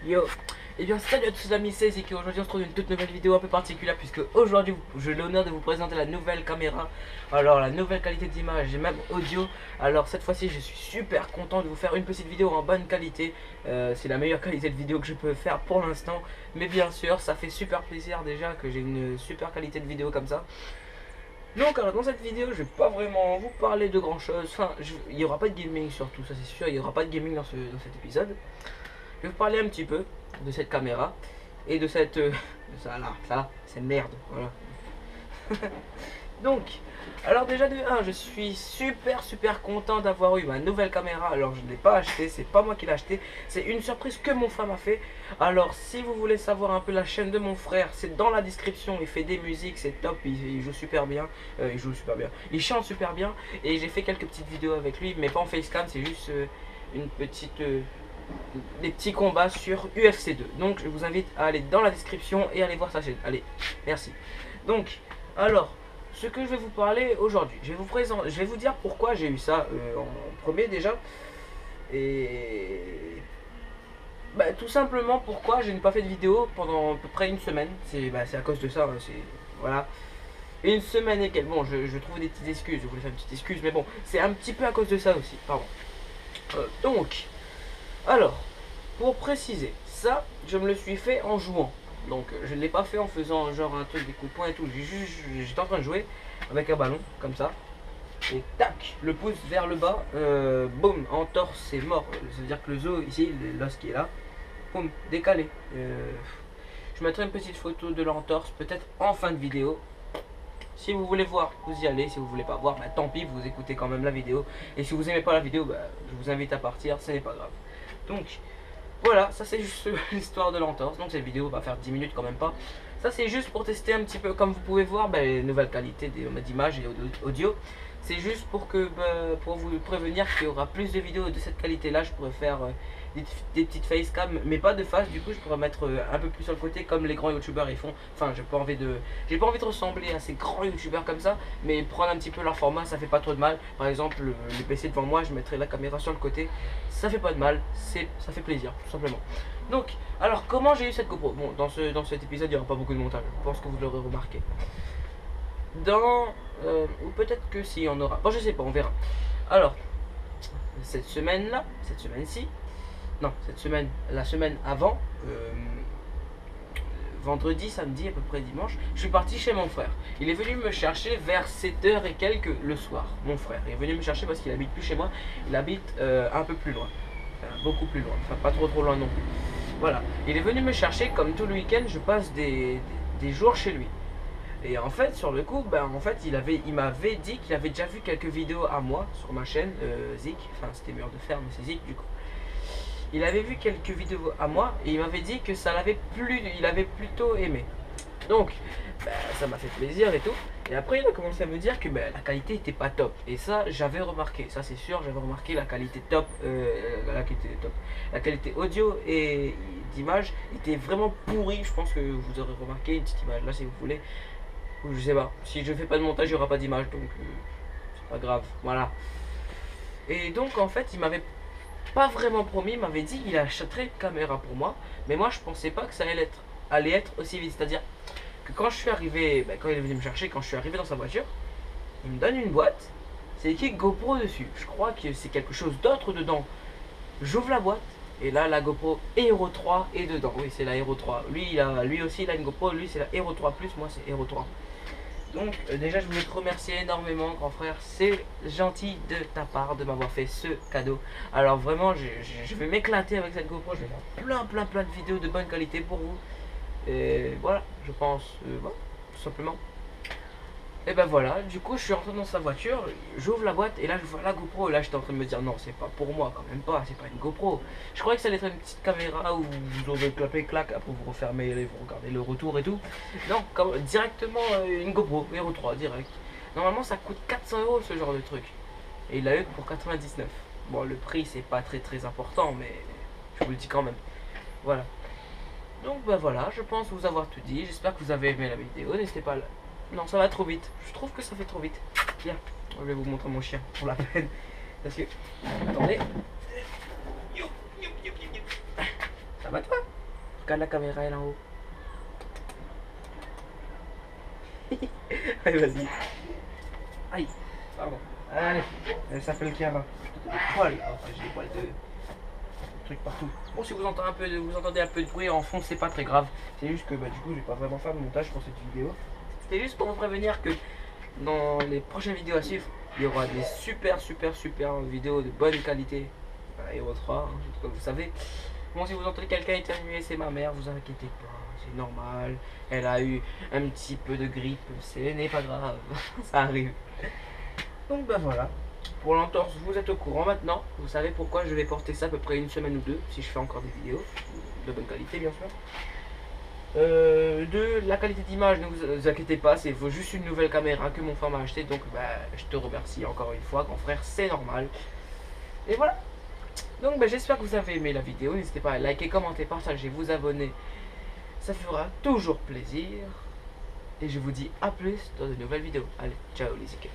Yo. Et bien salut à tous les amis, c'est Zik et aujourd'hui on se trouve une toute nouvelle vidéo un peu particulière puisque aujourd'hui j'ai l'honneur de vous présenter la nouvelle caméra. Alors la nouvelle qualité d'image et même audio. Alors cette fois-ci je suis super content de vous faire une petite vidéo en bonne qualité. C'est la meilleure qualité de vidéo que je peux faire pour l'instant. Mais bien sûr ça fait super plaisir déjà que j'ai une super qualité de vidéo comme ça. Donc alors dans cette vidéo je vais pas vraiment vous parler de grand chose. Enfin il n'y aura pas de gaming surtout, ça c'est sûr. Il n'y aura pas de gaming dans cet épisode. Je vais vous parler un petit peu de cette caméra et de cette ça là c'est merde, voilà. Donc alors déjà de 1 je suis super content d'avoir eu ma nouvelle caméra. Alors je ne l'ai pas acheté, c'est pas moi qui l'ai acheté, c'est une surprise que mon frère m'a fait. Alors si vous voulez savoir un peu la chaîne de mon frère, c'est dans la description. Il fait des musiques, c'est top, il joue super bien, il chante super bien. Et j'ai fait quelques petites vidéos avec lui, mais pas en facecam, c'est juste une petite des petits combats sur UFC 2. Donc je vous invite à aller dans la description et aller voir sa chaîne. Allez, merci. Donc, alors, ce que je vais vous parler aujourd'hui, je vais vous dire pourquoi j'ai eu ça en premier déjà. Et tout simplement pourquoi je n'ai pas fait de vidéo pendant à peu près une semaine. C'est à cause de ça, hein, voilà. Une semaine et quelques. Bon, je trouve des petites excuses, je voulais faire une petite excuse, mais bon, c'est un petit peu à cause de ça aussi, pardon. Donc, alors, pour préciser, ça, je me le suis fait en jouant. Donc, je ne l'ai pas fait en faisant genre un truc, des coups de poing et tout. J'étais en train de jouer avec un ballon, comme ça. Et tac, le pouce vers le bas, boum, entorse, c'est mort. Ça veut dire que le os, ici, l'os qui est là, boum, décalé. Je mettrai une petite photo de l'entorse, peut-être en fin de vidéo. Si vous voulez voir, vous y allez. Si vous voulez pas voir, tant pis, vous écoutez quand même la vidéo. Et si vous aimez pas la vidéo, je vous invite à partir, ce n'est pas grave. Donc voilà, ça c'est juste l'histoire de l'entorse. Donc cette vidéo va faire 10 minutes quand même pas. Ça c'est juste pour tester un petit peu, comme vous pouvez voir, les nouvelles qualités d'image et audio. C'est juste pour pour vous prévenir qu'il y aura plus de vidéos de cette qualité là. Je pourrais faire des petites facecam, mais pas de face. Du coup je pourrais mettre un peu plus sur le côté comme les grands youtubeurs ils font. Enfin j'ai pas envie de ressembler à ces grands youtubeurs comme ça, mais prendre un petit peu leur format, ça fait pas trop de mal. Par exemple le PC devant moi, je mettrai la caméra sur le côté, ça fait pas de mal, ça fait plaisir tout simplement. Donc alors comment j'ai eu cette GoPro? Bon, dans cet épisode il n'y aura pas beaucoup de montage, je pense que vous l'aurez remarqué. Ou peut-être que si on aura, bon je sais pas, on verra. Alors cette semaine-ci, non, la semaine avant, vendredi, samedi, à peu près dimanche, je suis parti chez mon frère. Il est venu me chercher vers 7h et quelques le soir. Mon frère est venu me chercher parce qu'il habite plus chez moi, il habite un peu plus loin, enfin, beaucoup plus loin, enfin pas trop loin non plus. Voilà, il est venu me chercher, comme tout le week-end, je passe des jours chez lui. Et en fait, sur le coup, en fait, il m'avait dit qu'il avait déjà vu quelques vidéos à moi sur ma chaîne Zik, enfin c'était Mur de Fer, mais c'est Zik du coup. Il avait vu quelques vidéos à moi et il m'avait dit que ça l'avait plu, il avait plutôt aimé. Donc, ça m'a fait plaisir et tout. Et après, il a commencé à me dire que la qualité était pas top. Et ça, j'avais remarqué, ça c'est sûr, j'avais remarqué la qualité top, la qualité audio et d'image était vraiment pourrie. Je pense que vous aurez remarqué une petite image là si vous voulez. Ou je sais pas, si je fais pas de montage, il n'y aura pas d'image, donc c'est pas grave, voilà. Et donc en fait, il m'avait pas vraiment promis, il m'avait dit qu'il achèterait une caméra pour moi, mais moi je pensais pas que ça allait être aussi vite. C'est-à-dire que quand je suis arrivé, quand il est venu me chercher, quand je suis arrivé dans sa voiture, il me donne une boîte, c'est écrit GoPro dessus. Je crois que c'est quelque chose d'autre dedans. J'ouvre la boîte, et là la GoPro Hero 3 est dedans. Oui, c'est la Hero 3. Lui aussi il a une GoPro, lui c'est la Hero 3 Plus, moi c'est Hero 3. Donc déjà je voulais te remercier énormément grand frère, c'est gentil de ta part de m'avoir fait ce cadeau. Alors vraiment je vais m'éclater avec cette GoPro, je vais faire plein de vidéos de bonne qualité pour vous. Et voilà, je pense, voilà, tout simplement. Et voilà, du coup je suis rentré dans sa voiture, j'ouvre la boîte et là je vois la GoPro. Et là j'étais en train de me dire non, c'est pas pour moi quand même pas, c'est pas une GoPro. Je croyais que ça allait être une petite caméra où vous aurez clapé clac, après vous refermez, vous regardez le retour et tout. Non, directement une GoPro Hero 3 direct. Normalement ça coûte 400 € ce genre de truc. Et il l'a eu pour 99. Bon, le prix c'est pas très important, mais je vous le dis quand même. Voilà. Donc voilà, je pense vous avoir tout dit. J'espère que vous avez aimé la vidéo. N'hésitez pas à Non, ça va trop vite. Je trouve que ça fait trop vite. Viens, je vais vous montrer mon chien pour la peine. Parce que... Attendez. Ça va toi? Regarde la caméra, elle est en haut. Allez, vas-y. Aïe, pardon. Allez, elle s'appelle Chiara. Des poils, enfin j'ai des poils de trucs partout. Bon, si vous entendez un peu de bruit en fond, c'est pas très grave. C'est juste que du coup, je vais pas vraiment faire de montage pour cette vidéo. C'était juste pour vous prévenir que dans les prochaines vidéos à suivre, il y aura des super vidéos de bonne qualité. Hero 3, hein, comme vous savez. Bon, si vous entendez quelqu'un éternuer, c'est ma mère, vous inquiétez pas, c'est normal. Elle a eu un petit peu de grippe, ce n'est pas grave, ça arrive. Donc ben voilà, pour l'entorse, vous êtes au courant maintenant. Vous savez pourquoi je vais porter ça à peu près une semaine ou deux, si je fais encore des vidéos, de bonne qualité bien sûr. De la qualité d'image, ne vous inquiétez pas, c'est juste une nouvelle caméra que mon frère m'a acheté. Donc je te remercie encore une fois, grand frère, c'est normal. Et voilà. Donc j'espère que vous avez aimé la vidéo. N'hésitez pas à liker, commenter, partager, vous abonner. Ça fera toujours plaisir. Et je vous dis à plus dans de nouvelles vidéos. Allez, ciao les zickers.